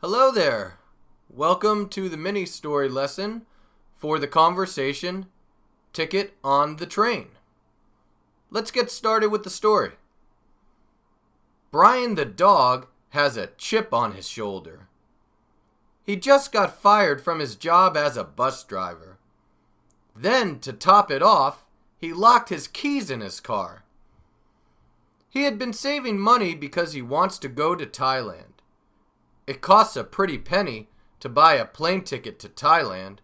Hello there. Welcome to the mini story lesson for the conversation Ticket on the Train. Let's get started with the story. Brian the dog has a chip on his shoulder. He just got fired from his job as a bus driver. Then, to top it off, he locked his keys in his car. He had been saving money because he wants to go to Thailand. It costs a pretty penny to buy a plane ticket to Thailand.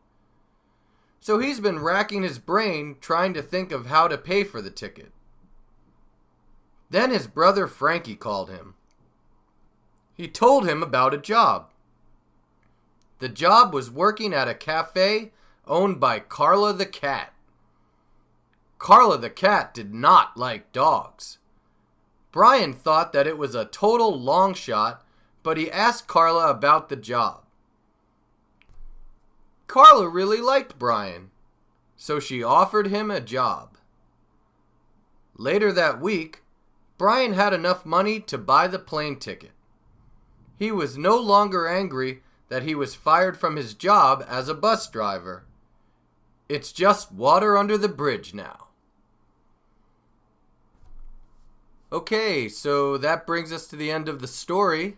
So he's been racking his brain trying to think of how to pay for the ticket. Then his brother Frankie called him. He told him about a job. The job was working at a cafe owned by Carla the cat. Carla the cat did not like dogs. Brian thought that it was a total long shot, but he asked Carla about the job. Carla really liked Brian, so she offered him a job. Later that week, Brian had enough money to buy the plane ticket. He was no longer angry that he was fired from his job as a bus driver. It's just water under the bridge now. Okay, so that brings us to the end of the story.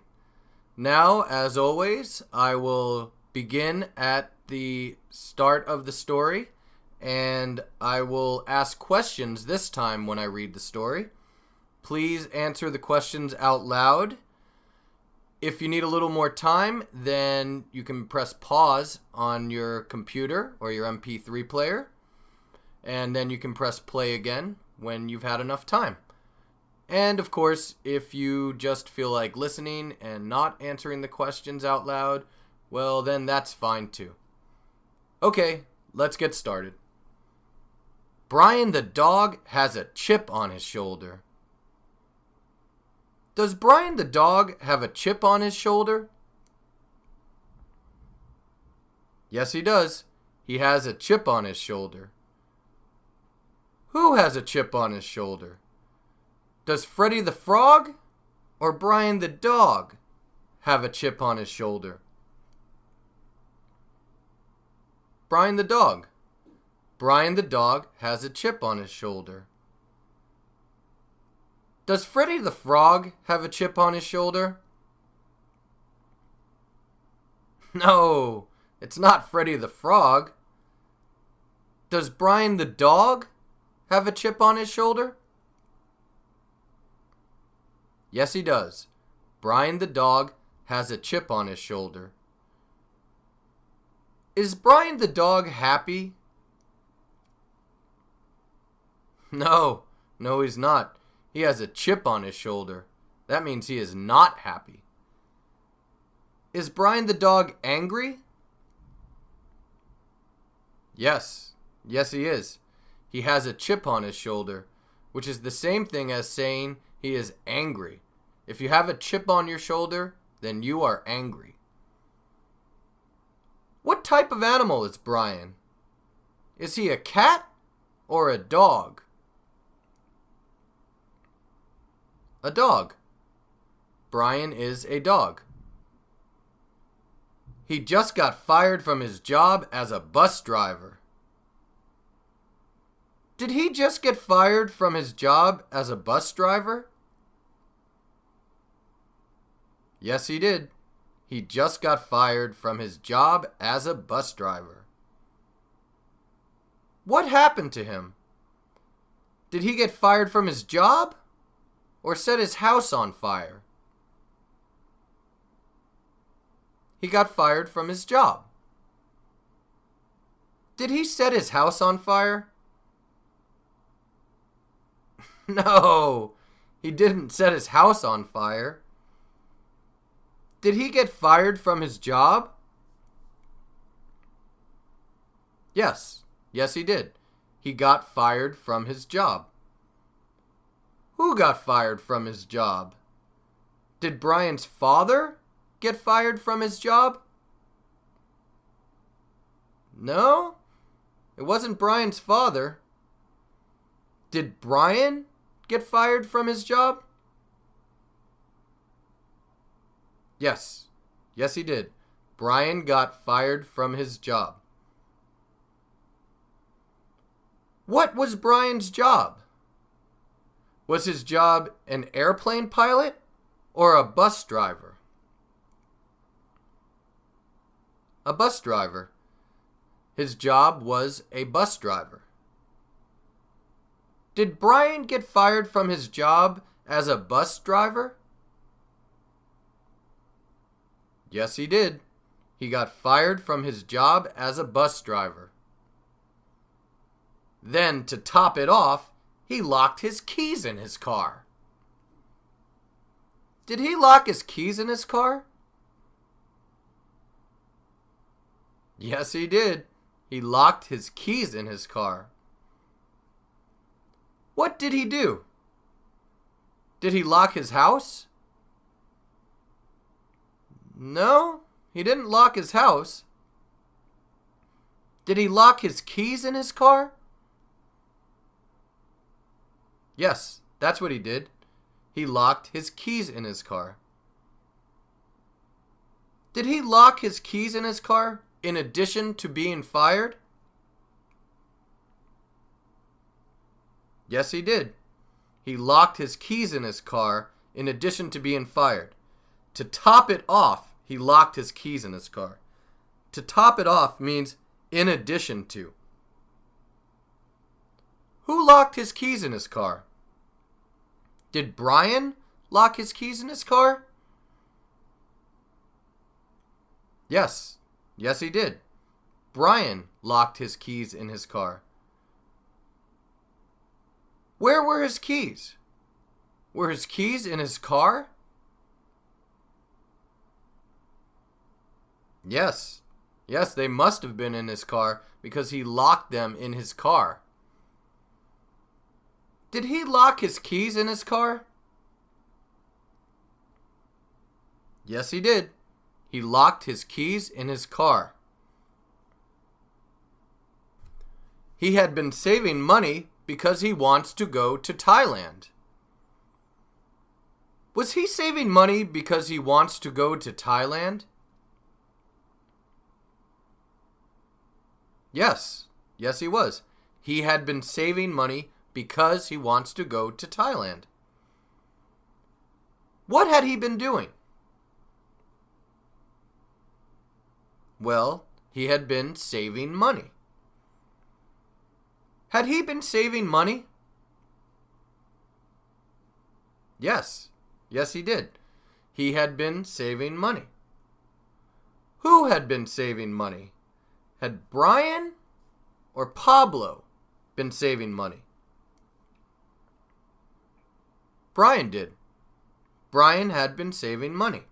Now, as always, I will begin at the start of the story, and I will ask questions this time when I read the story. Please answer the questions out loud. If you need a little more time, then you can press pause on your computer or your MP3 player, and then you can press play again when you've had enough time. And of course, if you just feel like listening and not answering the questions out loud, well, then that's fine too. Okay, let's get started. Brian the dog has a chip on his shoulder. Does Brian the dog have a chip on his shoulder? Yes, he does. He has a chip on his shoulder. Who has a chip on his shoulder? Does Freddy the Frog or Brian the dog have a chip on his shoulder? Brian the dog. Brian the dog has a chip on his shoulder. Does Freddy the Frog have a chip on his shoulder? No, it's not Freddy the Frog. Does Brian the dog have a chip on his shoulder? Yes, he does. Brian the dog has a chip on his shoulder. Is Brian the dog happy? No, he's not. He has a chip on his shoulder. That means he is not happy. Is Brian the dog angry? Yes, he is. He has a chip on his shoulder, which is the same thing as saying he is angry. If you have a chip on your shoulder, then you are angry. What type of animal is Brian? Is he a cat or a dog? A dog. Brian is a dog. He just got fired from his job as a bus driver. Did he just get fired from his job as a bus driver? Yes, he did. He just got fired from his job as a bus driver. What happened to him? Did he get fired from his job or set his house on fire? He got fired from his job. Did he set his house on fire? No, he didn't set his house on fire. Did he get fired from his job? Yes, he did. He got fired from his job. Who got fired from his job? Did Brian's father get fired from his job? No, it wasn't Brian's father. Did Brian get fired from his job? Yes, Yes, he did. Brian got fired from his job. What was Brian's job? Was his job an airplane pilot or a bus driver? A bus driver. His job was a bus driver. Did Brian get fired from his job as a bus driver? Yes, he did. He got fired from his job as a bus driver. Then, to top it off, he locked his keys in his car. Did he lock his keys in his car? Yes, he did. He locked his keys in his car. What did he do? Did he lock his house? No, he didn't lock his house. Did he lock his keys in his car? Yes, that's what he did. He locked his keys in his car. Did he lock his keys in his car in addition to being fired? Yes, he did. He locked his keys in his car in addition to being fired. To top it off, he locked his keys in his car. To top it off means in addition to. Who locked his keys in his car? Did Brian lock his keys in his car? Yes, he did. Brian locked his keys in his car. Where were his keys? Were his keys in his car? Yes, they must have been in his car because he locked them in his car. Did he lock his keys in his car? Yes, he did. He locked his keys in his car. He had been saving money because he wants to go to Thailand. Was he saving money because he wants to go to Thailand? Yes, he was. He had been saving money because he wants to go to Thailand. What had he been doing? Well, he had been saving money. Had he been saving money? Yes, he did. He had been saving money. Who had been saving money? Had Brian or Pablo been saving money? Brian did. Brian had been saving money.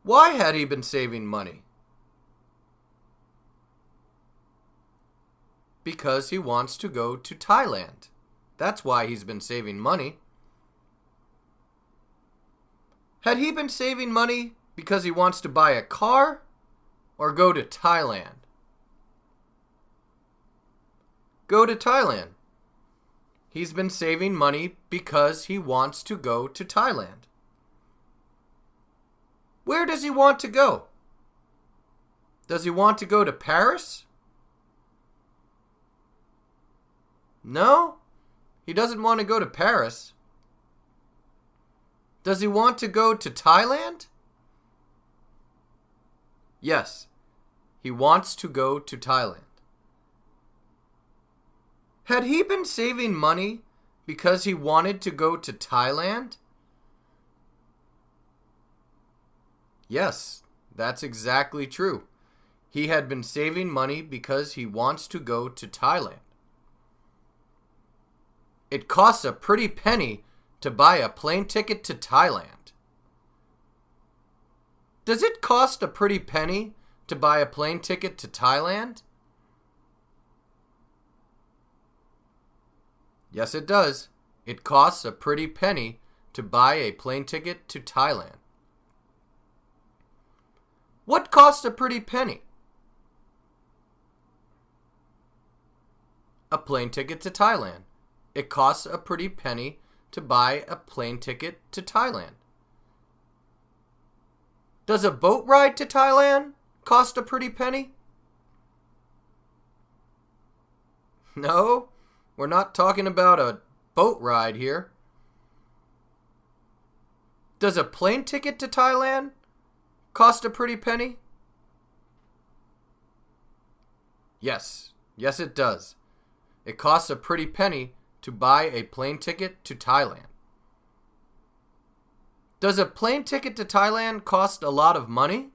Why had he been saving money? Because he wants to go to Thailand. That's why he's been saving money. Had he been saving money because he wants to buy a car or go to Thailand? Go to Thailand. He's been saving money because he wants to go to Thailand. Where does he want to go? Does he want to go to Paris? No, he doesn't want to go to Paris. Does he want to go to Thailand? Yes, he wants to go to Thailand. Had he been saving money because he wanted to go to Thailand? Yes, that's exactly true. He had been saving money because he wants to go to Thailand. It costs a pretty penny to buy a plane ticket to Thailand. Does it cost a pretty penny to buy a plane ticket to Thailand? Yes, it does. It costs a pretty penny to buy a plane ticket to Thailand. What costs a pretty penny? A plane ticket to Thailand. It costs a pretty penny to buy a plane ticket to Thailand. Does a boat ride to Thailand cost a pretty penny? No, we're not talking about a boat ride here. Does a plane ticket to Thailand cost a pretty penny? Yes, yes it does. It costs a pretty penny to buy a plane ticket to Thailand. Does a plane ticket to Thailand cost a lot of money?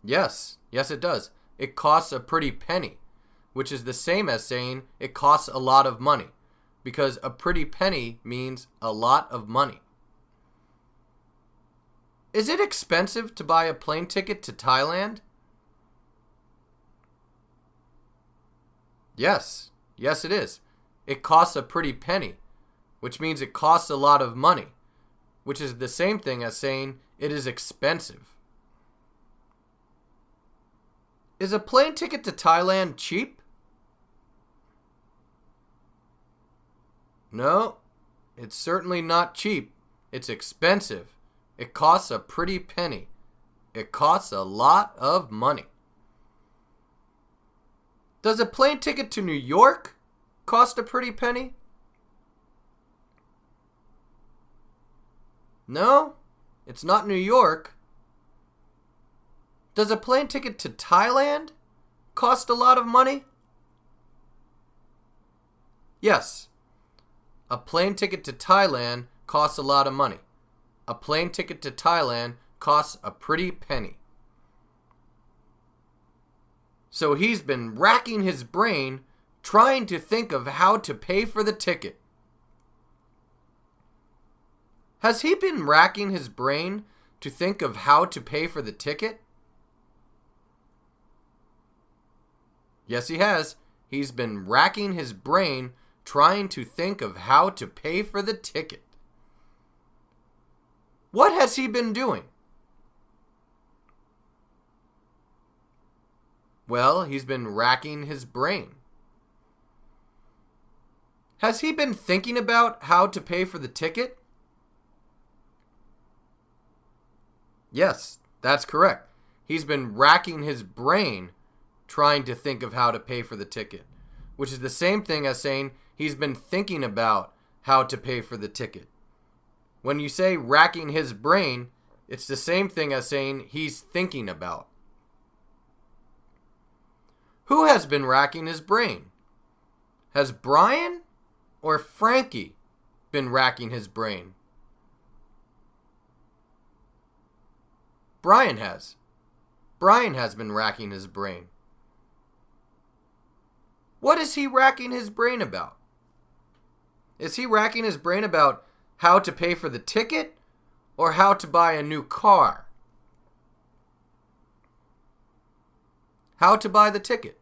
Yes, yes it does. It costs a pretty penny, which is the same as saying it costs a lot of money, because a pretty penny means a lot of money. Is it expensive to buy a plane ticket to Thailand? Yes, yes it is. It costs a pretty penny, which means it costs a lot of money, which is the same thing as saying it is expensive. Is a plane ticket to Thailand cheap? No, it's certainly not cheap. It's expensive. It costs a pretty penny. It costs a lot of money. Does a plane ticket to New York cost a pretty penny? No, it's not New York. Does a plane ticket to Thailand cost a lot of money? Yes, a plane ticket to Thailand costs a lot of money. A plane ticket to Thailand costs a pretty penny. So he's been racking his brain trying to think of how to pay for the ticket. Has he been racking his brain to think of how to pay for the ticket? Yes, he has. He's been racking his brain trying to think of how to pay for the ticket. What has he been doing? Well, he's been racking his brain. Has he been thinking about how to pay for the ticket? Yes, that's correct. He's been racking his brain trying to think of how to pay for the ticket, which is the same thing as saying he's been thinking about how to pay for the ticket. When you say racking his brain, it's the same thing as saying he's thinking about. Who has been racking his brain? Has Brian or Frankie been racking his brain? Brian has. Brian has been racking his brain. What is he racking his brain about? Is he racking his brain about how to pay for the ticket or how to buy a new car? How to buy the ticket.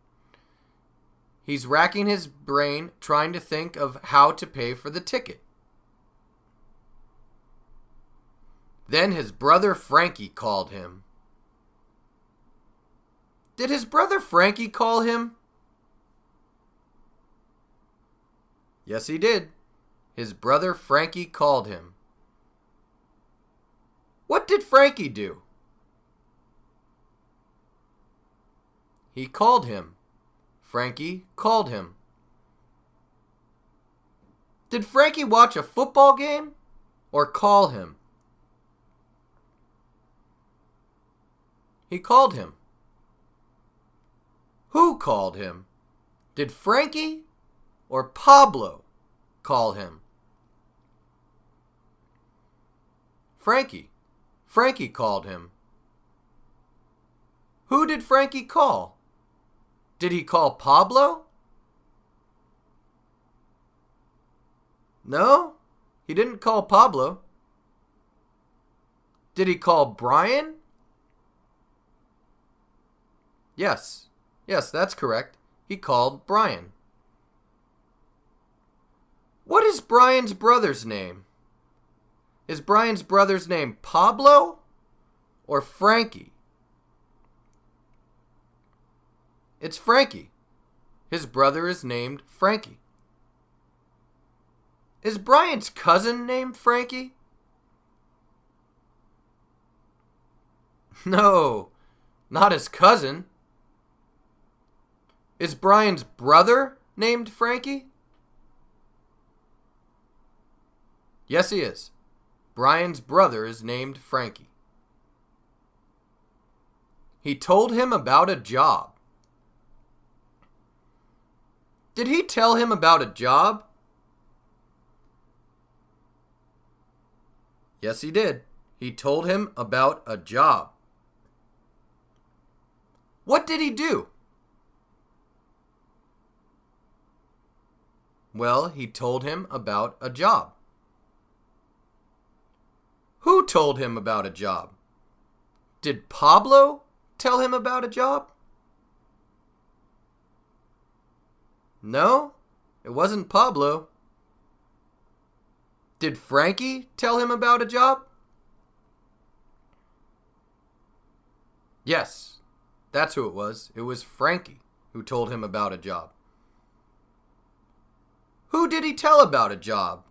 He's racking his brain trying to think of how to pay for the ticket. Then his brother Frankie called him. Did his brother Frankie call him? Yes, he did. His brother Frankie called him. What did Frankie do? He called him. Frankie called him. Did Frankie watch a football game or call him? He called him. Who called him? Did Frankie or Pablo call him? Frankie. Frankie called him. Who did Frankie call? Did he call Pablo? No, he didn't call Pablo. Did he call Brian? Yes, that's correct. He called Brian. What is Brian's brother's name? Is Brian's brother's name Pablo or Frankie? It's Frankie. His brother is named Frankie. Is Brian's cousin named Frankie? No, not his cousin. Is Brian's brother named Frankie? Yes, he is. Brian's brother is named Frankie. He told him about a job. Did he tell him about a job? Yes, he did. He told him about a job. What did he do? Well, he told him about a job. Who told him about a job? Did Pablo tell him about a job? No, it wasn't Pablo. Did Frankie tell him about a job? Yes, that's who it was. It was Frankie who told him about a job. Who did he tell about a job?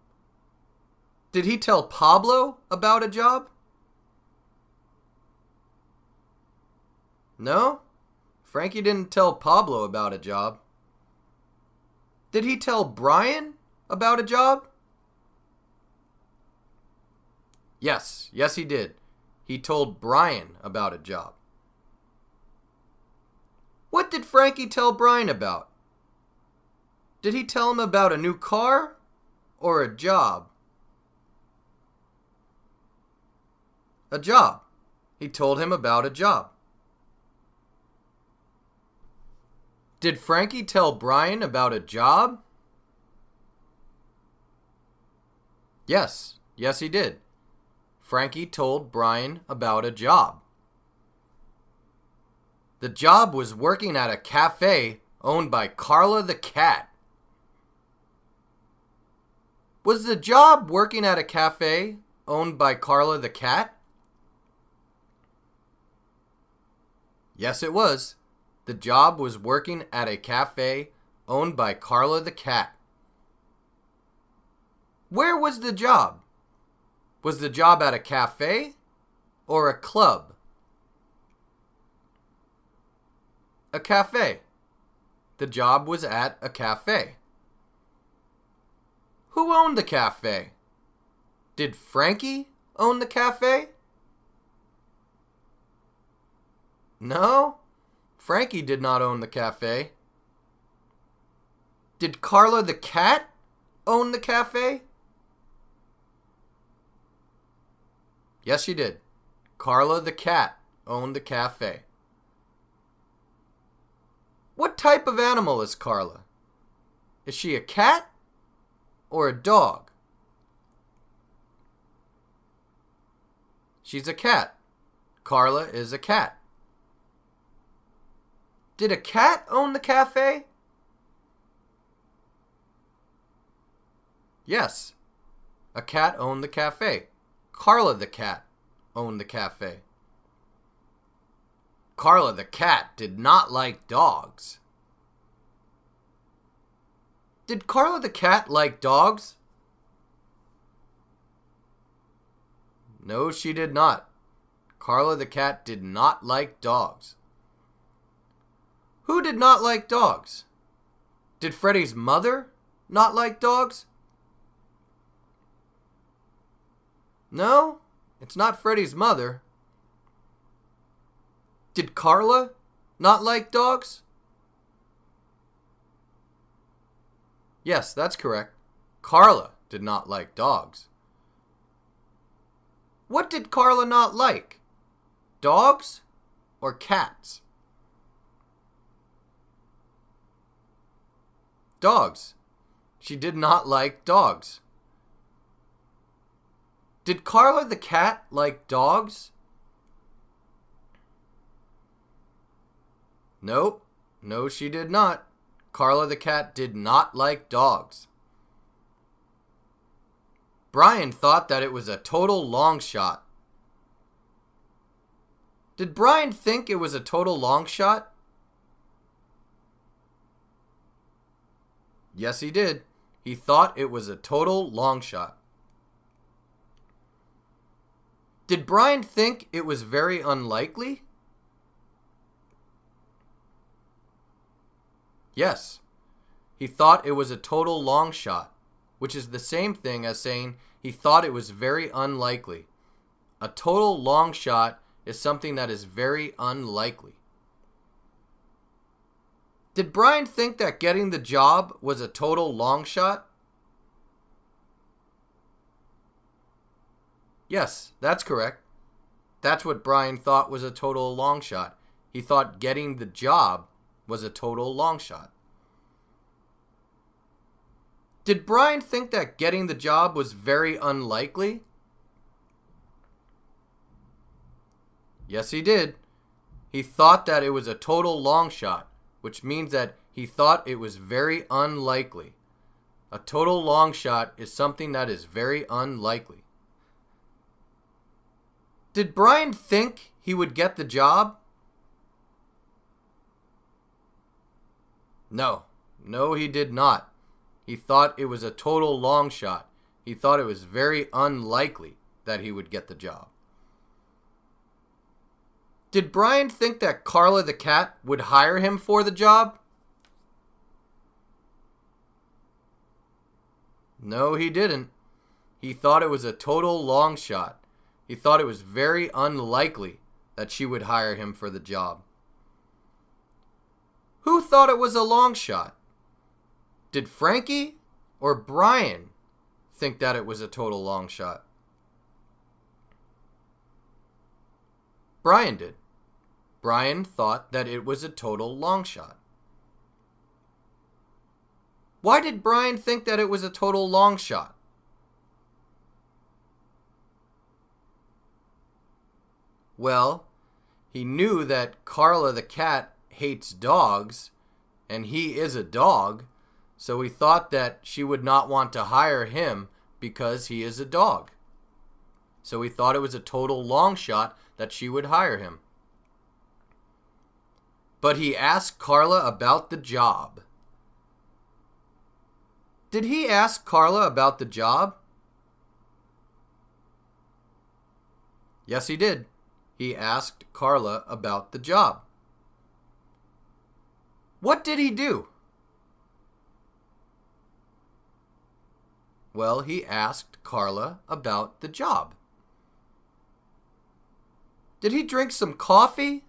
Did he tell Pablo about a job? No, Frankie didn't tell Pablo about a job. Did he tell Brian about a job? Yes, he did. He told Brian about a job. What did Frankie tell Brian about? Did he tell him about a new car or a job? A job. He told him about a job. Did Frankie tell Brian about a job? Yes, he did. Frankie told Brian about a job. The job was working at a cafe owned by Carla the cat. Was the job working at a cafe owned by Carla the cat? Yes, it was. The job was working at a cafe owned by Carla the cat. Where was the job? Was the job at a cafe or a club? A cafe. The job was at a cafe. Who owned the cafe? Did Frankie own the cafe? No, Frankie did not own the cafe. Did Carla the cat own the cafe? Yes, she did. Carla the cat owned the cafe. What type of animal is Carla? Is she a cat or a dog? She's a cat. Carla is a cat. Did a cat own the cafe? Yes, a cat owned the cafe. Carla the cat owned the cafe. Carla the cat did not like dogs. Did Carla the cat like dogs? No, she did not. Carla the cat did not like dogs. Who did not like dogs? Did Freddy's mother not like dogs? No, it's not Freddy's mother. Did Carla not like dogs? Yes, that's correct. Carla did not like dogs. What did Carla not like? Dogs or cats? Dogs. She did not like dogs. Did Carla the cat like dogs? Nope. No, she did not. Carla the cat did not like dogs. Brian thought that it was a total long shot. Did Brian think it was a total long shot? Yes, he did. He thought it was a total long shot. Did Brian think it was very unlikely? Yes. He thought it was a total long shot, which is the same thing as saying he thought it was very unlikely. A total long shot is something that is very unlikely. Did Brian think that getting the job was a total long shot? Yes, that's correct. That's what Brian thought was a total long shot. He thought getting the job was a total long shot. Did Brian think that getting the job was very unlikely? Yes, he did. He thought that it was a total long shot, which means that he thought it was very unlikely. A total long shot is something that is very unlikely. Did Brian think he would get the job? No, he did not. He thought it was a total long shot. He thought it was very unlikely that he would get the job. Did Brian think that Carla the cat would hire him for the job? No, he didn't. He thought it was a total long shot. He thought it was very unlikely that she would hire him for the job. Who thought it was a long shot? Did Frankie or Brian think that it was a total long shot? Brian did. Brian thought that it was a total long shot. Why did Brian think that it was a total long shot? Well, he knew that Carla the cat hates dogs, and he is a dog, so he thought that she would not want to hire him because he is a dog. So he thought it was a total long shot that she would hire him. But he asked Carla about the job. Did he ask Carla about the job? Yes, he did. He asked Carla about the job. What did he do? Well, he asked Carla about the job. Did he drink some coffee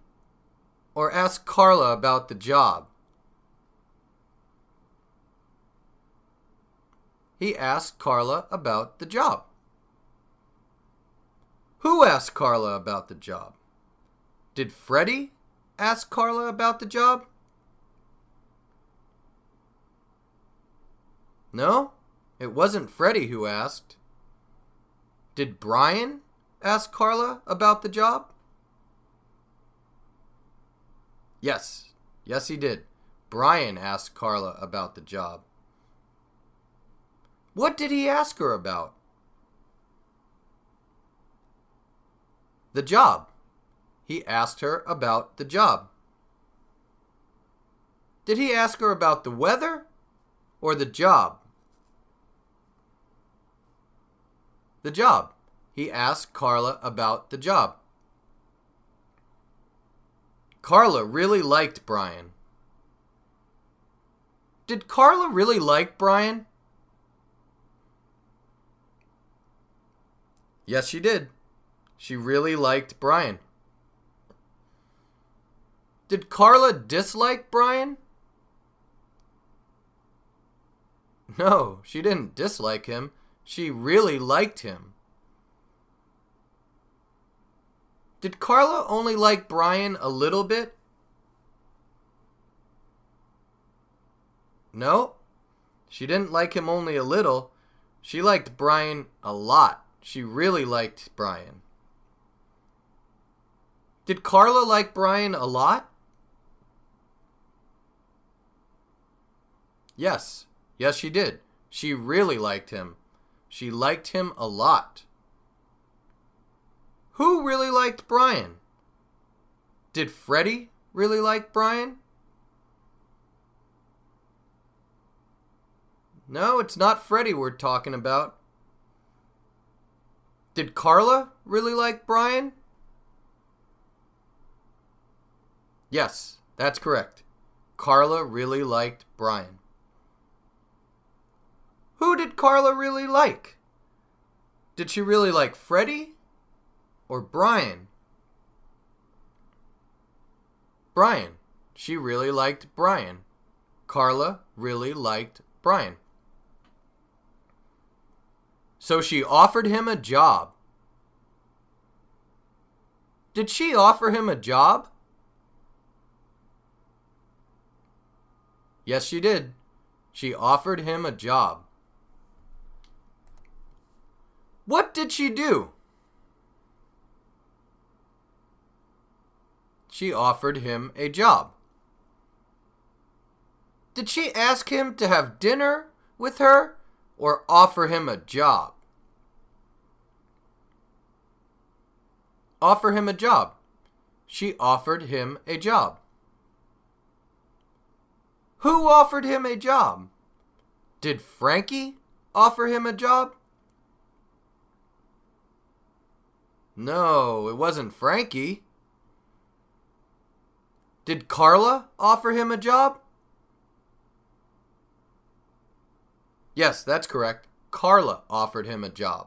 or ask Carla about the job? He asked Carla about the job. Who asked Carla about the job? Did Freddie ask Carla about the job? No, it wasn't Freddie who asked. Did Brian ask Carla about the job? Yes, he did. Brian asked Carla about the job. What did he ask her about? The job. He asked her about the job. Did he ask her about the weather or the job? The job. He asked Carla about the job. Carla really liked Brian. Did Carla really like Brian? Yes, she did. She really liked Brian. Did Carla dislike Brian? No, she didn't dislike him. She really liked him. Did Carla only like Brian a little bit? No, she didn't like him only a little. She liked Brian a lot. She really liked Brian. Did Carla like Brian a lot? Yes, she did. She really liked him. She liked him a lot. Who really liked Brian? Did Freddie really like Brian? No, it's not Freddie we're talking about. Did Carla really like Brian? Yes, that's correct. Carla really liked Brian. Who did Carla really like? Did she really like Freddie or Brian? Brian. She really liked Brian. Carla really liked Brian. So she offered him a job. Did she offer him a job? Yes, she did. She offered him a job. What did she do? She offered him a job. Did she ask him to have dinner with her or offer him a job? Offer him a job. She offered him a job. Who offered him a job? Did Frankie offer him a job? No, it wasn't Frankie. Did Carla offer him a job? Yes, that's correct. Carla offered him a job.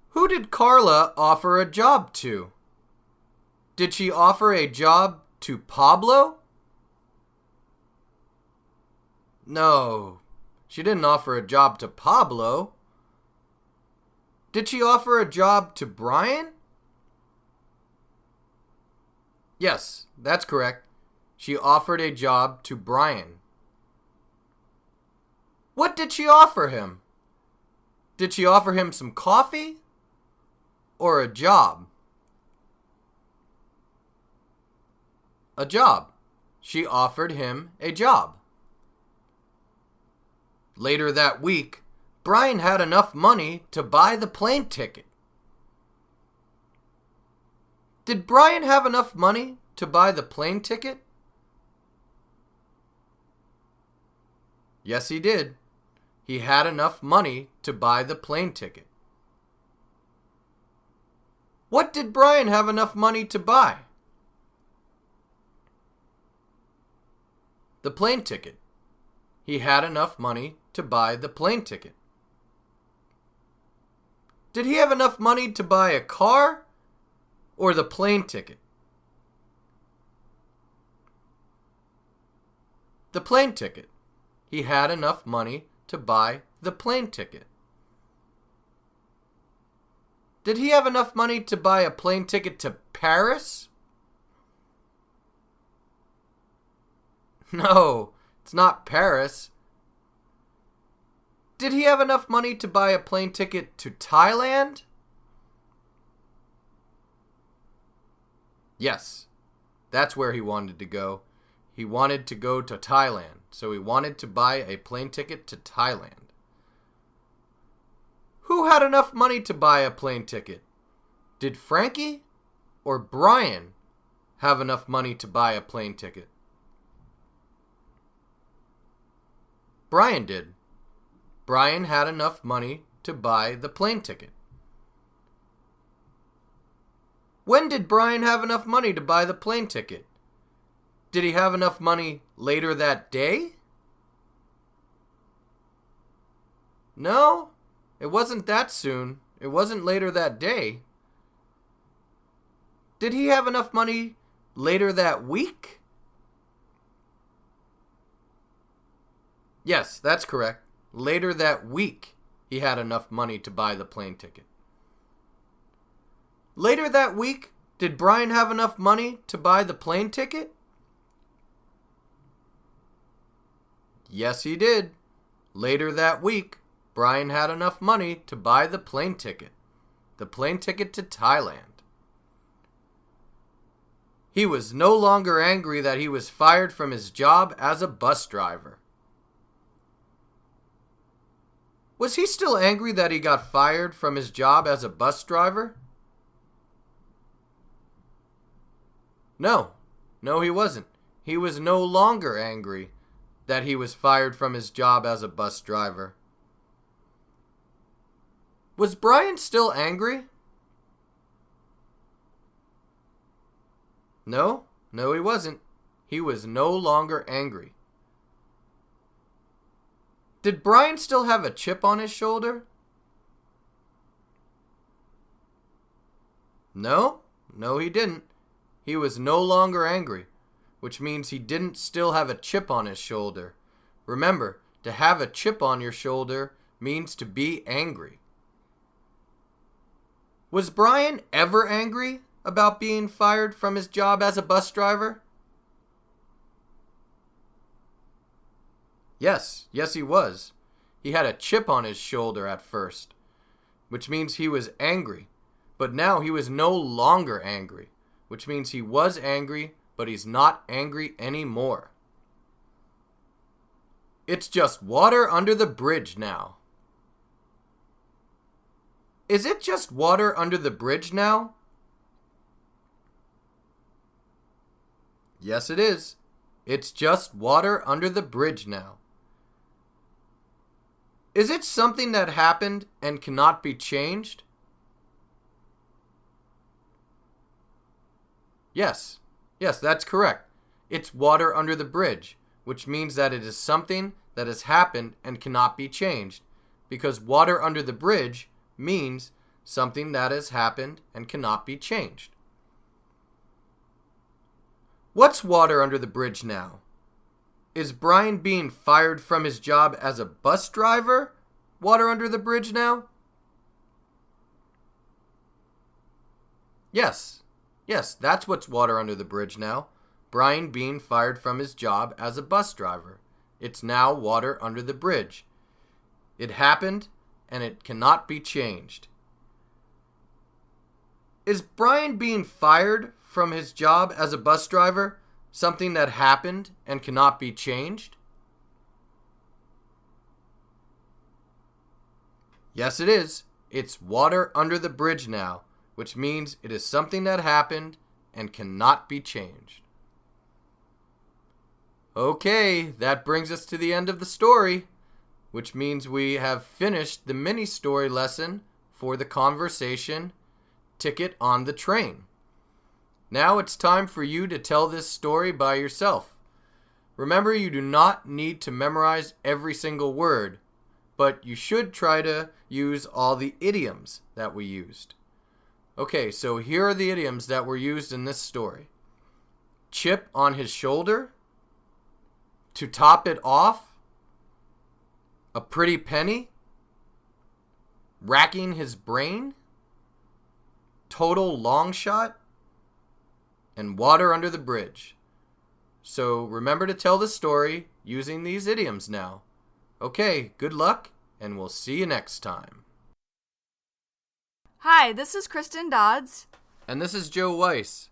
Who did Carla offer a job to? Did she offer a job to Pablo? No, she didn't offer a job to Pablo. Did she offer a job to Brian? Yes, that's correct. She offered a job to Brian. What did she offer him? Did she offer him some coffee or a job? A job. She offered him a job. Later that week, Brian had enough money to buy the plane ticket. Did Brian have enough money to buy the plane ticket? Yes, he did. He had enough money to buy the plane ticket. What did Brian have enough money to buy? The plane ticket. He had enough money to buy the plane ticket. Did he have enough money to buy a car or the plane ticket? The plane ticket. He had enough money to buy the plane ticket. Did he have enough money to buy a plane ticket to Paris? No, it's not Paris. Did he have enough money to buy a plane ticket to Thailand? Yes, that's where he wanted to go. He wanted to go to Thailand, so he wanted to buy a plane ticket to Thailand. Who had enough money to buy a plane ticket? Did Frankie or Brian have enough money to buy a plane ticket? Brian did. Brian had enough money to buy the plane ticket. When did Brian have enough money to buy the plane ticket? Did he have enough money later that day? No, it wasn't that soon. It wasn't later that day. Did he have enough money later that week? Yes, that's correct. Later that week, he had enough money to buy the plane ticket. Later that week, did Brian have enough money to buy the plane ticket? Yes, he did. Later that week, Brian had enough money to buy the plane ticket to Thailand. He was no longer angry that he was fired from his job as a bus driver. Was he still angry that he got fired from his job as a bus driver? No, he wasn't. He was no longer angry that he was fired from his job as a bus driver. Was Brian still angry? No, he wasn't. He was no longer angry. Did Brian still have a chip on his shoulder? No, he didn't. He was no longer angry, which means he didn't still have a chip on his shoulder. Remember, to have a chip on your shoulder means to be angry. Was Brian ever angry about being fired from his job as a bus driver? Yes, he was. He had a chip on his shoulder at first, which means he was angry. But now he was no longer angry, which means he was angry, but he's not angry anymore. It's just water under the bridge now. Is it just water under the bridge now? Yes, it is. It's just water under the bridge now. Is it something that happened and cannot be changed? Yes, that's correct. It's water under the bridge, which means that it is something that has happened and cannot be changed, because water under the bridge means something that has happened and cannot be changed. What's water under the bridge now? Is Brian being fired from his job as a bus driver water under the bridge now? Yes, that's what's water under the bridge now. Brian being fired from his job as a bus driver. It's now water under the bridge. It happened and it cannot be changed. Is Brian being fired from his job as a bus driver something that happened and cannot be changed? Yes, it is. It's water under the bridge now, which means it is something that happened and cannot be changed. Okay, that brings us to the end of the story, which means we have finished the mini story lesson for the conversation Ticket on the Train. Now it's time for you to tell this story by yourself. Remember, you do not need to memorize every single word, but you should try to use all the idioms that we used. Okay, so here are the idioms that were used in this story. Chip on his shoulder. To top it off. A pretty penny. Racking his brain. Total long shot. And water under the bridge. So remember to tell the story using these idioms now. Okay, good luck, and we'll see you next time. Hi, this is Kristen Dodds. And this is Joe Weiss.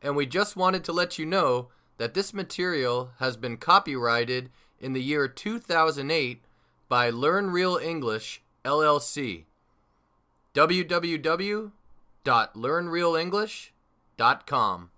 And we just wanted to let you know that this material has been copyrighted in the year 2008 by Learn Real English, LLC. www.learnrealenglish.com